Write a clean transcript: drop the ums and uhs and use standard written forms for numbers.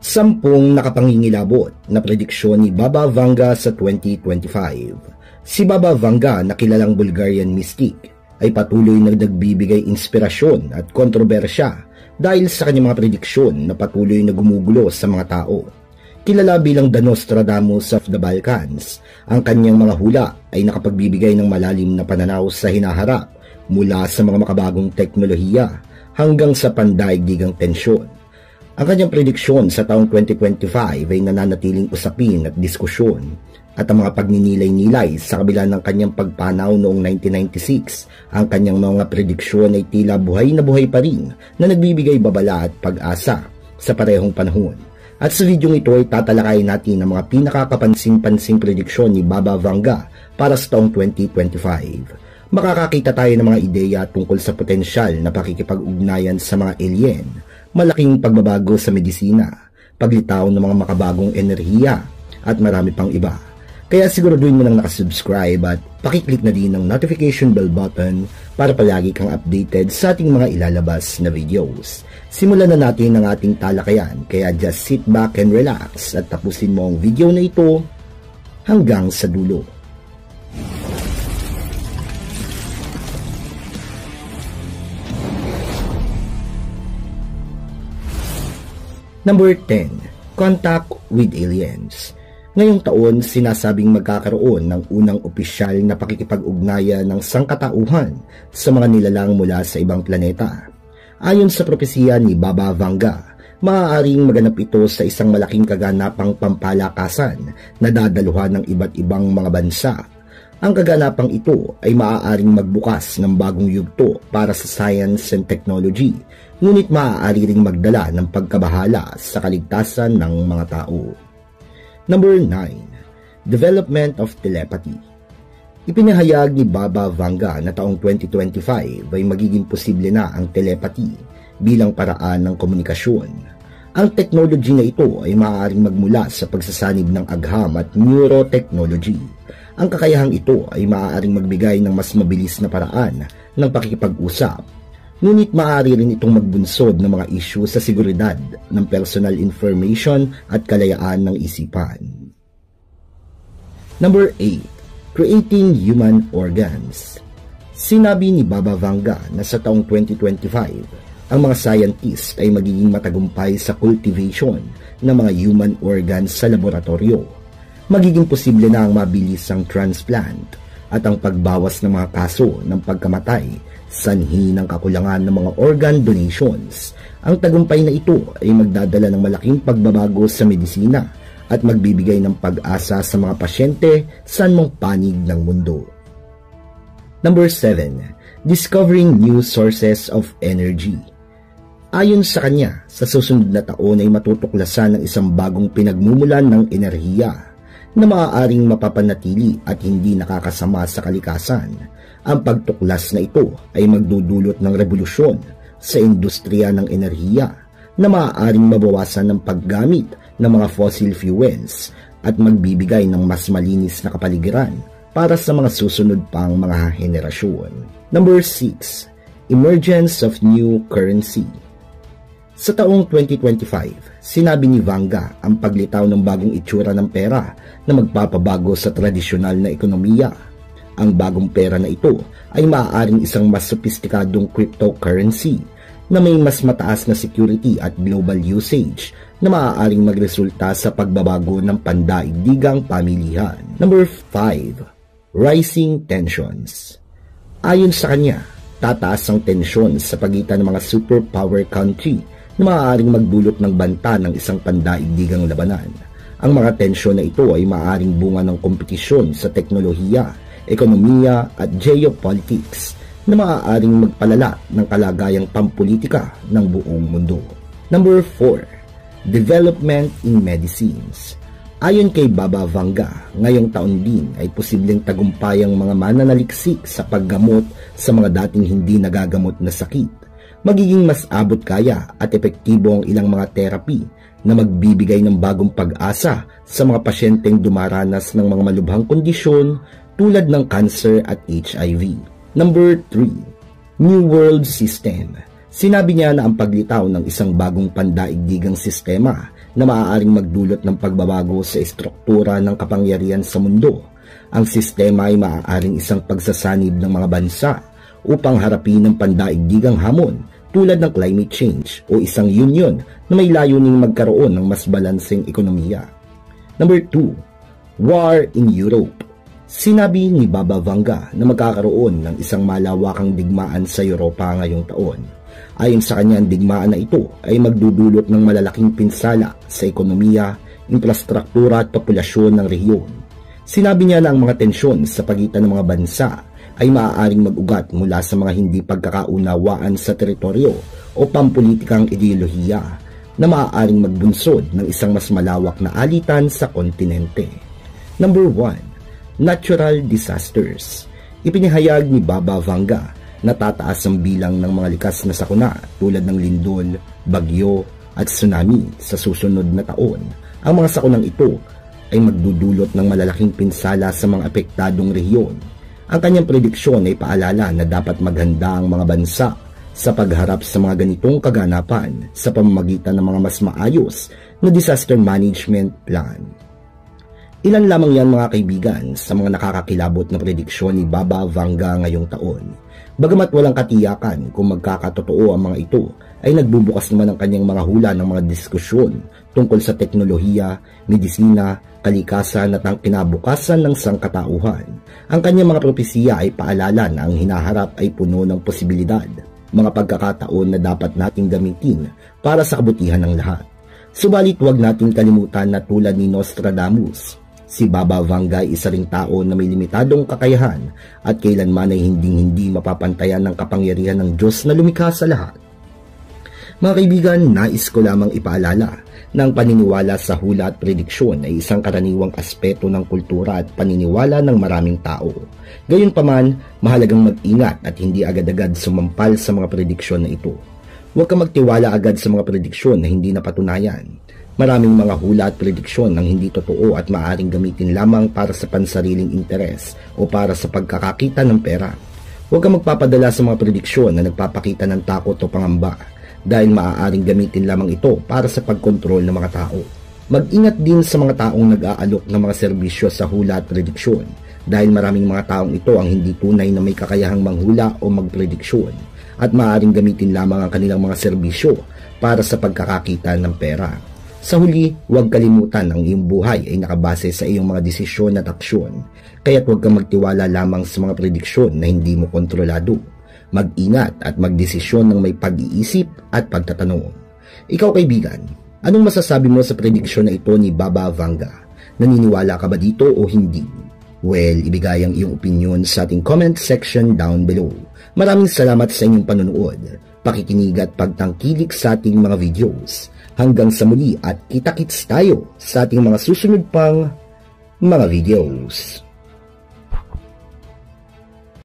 Sampung nakapangingilabot na prediksyon ni Baba Vanga sa 2025. Si Baba Vanga na kilalang Bulgarian mystic ay patuloy na nagbibigay inspirasyon at kontrobersya dahil sa kanyang mga prediksyon na patuloy na gumugulo sa mga tao. Kilala bilang The Nostradamus of the Balkans, ang kanyang mga hula ay nakapagbibigay ng malalim na pananaw sa hinaharap mula sa mga makabagong teknolohiya hanggang sa pandaigdigang tensyon. Ang kanyang prediksyon sa taong 2025 ay nananatiling usapin at diskusyon, at ang mga pagninilay-nilay sa kabila ng kanyang pagpanaw noong 1996, ang kanyang mga prediksyon ay tila buhay na buhay pa rin na nagbibigay babala at pag-asa sa parehong panahon. At sa videong ito ay tatalakayin natin ang mga pinakakapansin-pansing prediksyon ni Baba Vanga para sa taong 2025. Makakakita tayo ng mga ideya tungkol sa potensyal na pakikipag-ugnayan sa mga alien, malaking pagbabago sa medisina, paglitaw ng mga makabagong enerhiya, at marami pang iba. Kaya siguraduhin mo nang nakasubscribe at pakiclick na din ang notification bell button para palagi kang updated sa ating mga ilalabas na videos. Simulan na natin ang ating talakayan, kaya just sit back and relax at tapusin mo ang video na ito hanggang sa dulo. Number 10. Contact with aliens. Ngayong taon, sinasabing magkakaroon ng unang opisyal na pakikipag-ugnayan ng sangkatauhan sa mga nilalang mula sa ibang planeta. Ayon sa propesiya ni Baba Vanga, maaaring maganap ito sa isang malaking kaganapang pampalakasan na dadaluhan ng iba't ibang mga bansa. Ang kaganapang ito ay maaaring magbukas ng bagong yugto para sa science and technology, ngunit maaari ring magdala ng pagkabahala sa kaligtasan ng mga tao. Number 9. Development of telepathy. Ipinahayag ni Baba Vanga na taong 2025 ay magiging posible na ang telepathy bilang paraan ng komunikasyon. Ang technology na ito ay maaaring magmula sa pagsasanib ng agham at neurotechnology. Ang kakayahang ito ay maaaring magbigay ng mas mabilis na paraan ng pakikipag-usap, ngunit maaari rin itong magbunsod ng mga issue sa seguridad ng personal information at kalayaan ng isipan. Number 8. Creating human organs. Sinabi ni Baba Vanga na sa taong 2025, ang mga scientist ay magiging matagumpay sa cultivation ng mga human organs sa laboratorio. Magiging posible na ang mabilisang transplant at ang pagbawas ng mga kaso ng pagkamatay, sanhi ng kakulangan ng mga organ donations. Ang tagumpay na ito ay magdadala ng malaking pagbabago sa medisina at magbibigay ng pag-asa sa mga pasyente sa anumang panig ng mundo. Number 7. Discovering new sources of energy. Ayon sa kanya, sa susunod na taon ay matutuklasan ng isang bagong pinagmumulan ng enerhiya na maaaring mapapanatili at hindi nakakasama sa kalikasan. Ang pagtuklas na ito ay magdudulot ng revolusyon sa industriya ng enerhiya na maaaring mabawasan ng paggamit ng mga fossil fuels at magbibigay ng mas malinis na kapaligiran para sa mga susunod pang mga henerasyon. Number 6. Emergence of new currency. Sa taong 2025, sinabi ni Vanga ang paglitaw ng bagong itsura ng pera na magpapabago sa tradisyonal na ekonomiya. Ang bagong pera na ito ay maaaring isang mas sopistikadong cryptocurrency na may mas mataas na security at global usage na maaaring magresulta sa pagbabago ng pandaigdigang pamilihan. Number 5. Rising tensions. Ayon sa kanya, tataas ang tensyon sa pagitan ng mga superpower country na maaaring magdulot ng banta ng isang pandaigdigang labanan. Ang mga tensyon na ito ay maaaring bunga ng kompetisyon sa teknolohiya, ekonomiya at geopolitics na maaaring magpalala ng kalagayang pampolitika ng buong mundo. Number 4. Development in medicines. Ayon kay Baba Vanga, ngayong taon din ay posibleng tagumpay ang mga mananaliksik sa paggamot sa mga dating hindi nagagamot na sakit. Magiging mas abot kaya at epektibo ang ilang mga therapy na magbibigay ng bagong pag-asa sa mga pasyenteng dumaranas ng mga malubhang kondisyon tulad ng cancer at HIV. Number 3. New World System. Sinabi niya na ang paglitaw ng isang bagong pandaigdigang sistema na maaaring magdulot ng pagbabago sa estruktura ng kapangyarihan sa mundo. Ang sistema ay maaaring isang pagsasanib ng mga bansa upang harapin ang pandaigdigang hamon tulad ng climate change o isang union na may layuning magkaroon ng mas balanseng ekonomiya. Number 2. War in Europe. Sinabi ni Baba Vanga na magkakaroon ng isang malawakang digmaan sa Europa ngayong taon. Ayon sa kanya, ang digmaan na ito ay magdudulot ng malalaking pinsala sa ekonomiya, infrastruktura at populasyon ng rehiyon. Sinabi niya na ang mga tensyon sa pagitan ng mga bansa ay maaaring mag-ugat mula sa mga hindi pagkakaunawaan sa teritoryo o pampulitikang ideolohiya na maaaring magbunsod ng isang mas malawak na alitan sa kontinente. Number 1. Natural disasters. Ipinahayag ni Baba Vanga na tataas ang bilang ng mga likas na sakuna tulad ng lindol, bagyo at tsunami sa susunod na taon. Ang mga sakunang ito ay magdudulot ng malalaking pinsala sa mga apektadong rehiyon. Ang kanyang prediksyon ay paalala na dapat maghanda ang mga bansa sa pagharap sa mga ganitong kaganapan sa pamamagitan ng mga mas maayos na disaster management plan. Ilan lamang yan mga kaibigan sa mga nakakakilabot na prediksyon ni Baba Vanga ngayong taon. Bagamat walang katiyakan kung magkakatotoo ang mga ito, ay nagbubukas naman ang kanyang mga hula ng mga diskusyon tungkol sa teknolohiya, medisina, kalikasan at ang kinabukasan ng sangkatauhan. Ang kanyang mga propesiya ay paalala na ang hinaharap ay puno ng posibilidad, mga pagkakataon na dapat nating gamitin para sa kabutihan ng lahat. Subalit huwag nating kalimutan na tulad ni Nostradamus, si Baba Vanga ay isa ring tao na may limitadong kakayahan at kailanman ay hindi mapapantayan ng kapangyarihan ng Diyos na lumikha sa lahat. Mga kaibigan, nais ko lamang ipaalala na ang paniniwala sa hula at prediksyon ay isang karaniwang aspeto ng kultura at paniniwala ng maraming tao. Gayunpaman, mahalagang mag-ingat at hindi agad-agad sumampal sa mga prediksyon na ito. Huwag kang magtiwala agad sa mga prediksyon na hindi napatunayan. Maraming mga hula at prediksyon ang hindi totoo at maaaring gamitin lamang para sa pansariling interes o para sa pagkakakita ng pera. Huwag kang magpapadala sa mga prediksyon na nagpapakita ng takot o pangamba dahil maaaring gamitin lamang ito para sa pagkontrol ng mga tao. Mag-ingat din sa mga taong nag-aalok ng mga serbisyo sa hula at prediksyon dahil maraming mga taong ito ang hindi tunay na may kakayahang manghula o magprediksyon at maaaring gamitin lamang ang kanilang mga serbisyo para sa pagkakakita ng pera. Sa huli, huwag kalimutan ang iyong buhay ay nakabase sa iyong mga desisyon at aksyon, kaya't huwag kang magtiwala lamang sa mga prediksyon na hindi mo kontrolado. Mag-ingat at magdesisyon ng may pag-iisip at pagtatanong. Ikaw kaibigan, anong masasabi mo sa prediksyon na ito ni Baba Vanga? Naniniwala ka ba dito o hindi? Well, ibigay ang iyong opinion sa ating comment section down below. Maraming salamat sa inyong panonood, pakikinig at pagtangkilik sa ating mga videos. Hanggang sa muli at kita-kits tayo sa ating mga susunod pang mga videos.